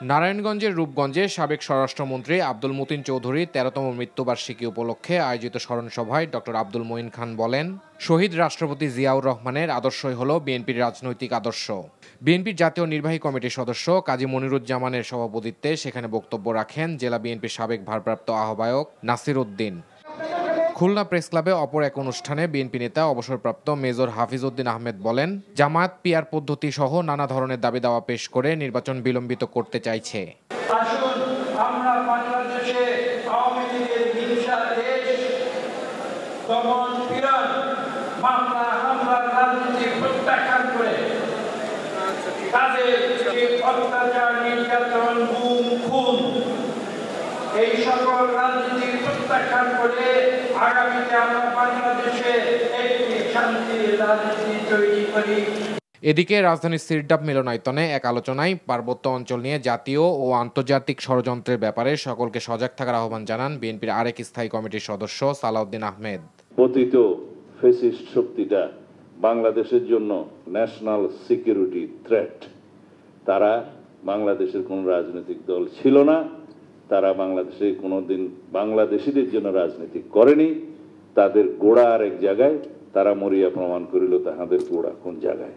নারায়ণগঞ্জের রূপগঞ্জে সাবেক স্বরাষ্ট্রমন্ত্রী আব্দুল মতিন চৌধুরীর ১৩তম মৃত্যুবার্ষিকী উপলক্ষে আয়োজিত স্মরণসভায় ড আব্দুল মঈন খান বলেন, শহীদ রাষ্ট্রপতি জিয়াউর রহমানের আদর্শই হল বিএনপির রাজনৈতিক আদর্শ। বিএনপির জাতীয় নির্বাহী কমিটির সদস্য কাজী মনিরুজ্জামানের সভাপতিত্বে সেখানে বক্তব্য রাখেন জেলা বিএনপির সাবেক ভারপ্রাপ্ত আহ্বায়ক নাসির উদ্দিন। খুলনা প্রেস ক্লাবে অপর এক অনুষ্ঠানে বিএনপি নেতা অবসরপ্রাপ্ত মেজর হাফিজ উদ্দিন আহমেদ বলেন, জামায়াত পিআর পদ্ধতি সহ নানা ধরনের দাবি দাওয়া পেশ করে নির্বাচন বিলম্বিত করতে চাইছে। আসুন আমরা বাংলাদেশে আওয়ামী লীগের হিংসা দেশ দমন পীড়ন মামলা হামলার রাজনীতি প্রত্যাখ্যান করে তাদের যে অত্যাচার নির্যাতন গুম খুন এই সকল রাজনীতি প্রত্যাখ্যান করে আগামীতে আমরা বাংলাদেশে একটি শান্তির রাজনীতি তৈরি করি। এদিকে রাজধানীর সিরডাপ মিলনায়তনে এক আলোচনায় পার্বত্য অঞ্চল নিয়ে জাতীয় ও আন্তর্জাতিক ষড়যন্ত্রের ব্যাপারে সকলকে সজাগ থাকার আহ্বান জানান বিএনপির আরেক স্থায়ী কমিটির সদস্য সালাউদ্দিন আহমেদ। পতিত ফ্যাসিস্ট শক্তিটা বাংলাদেশের জন্য ন্যাশনাল সিকিউরিটি থ্রেট। তারা বাংলাদেশের কোন রাজনৈতিক দল ছিল না, তারা বাংলাদেশে কোনোদিন বাংলাদেশিদের জন্য রাজনীতি করেনি। তাদের গোড়া আরেক জায়গায়, তারা মরিয়া প্রমাণ করিল তাহাদের গোড়া কোন জায়গায়।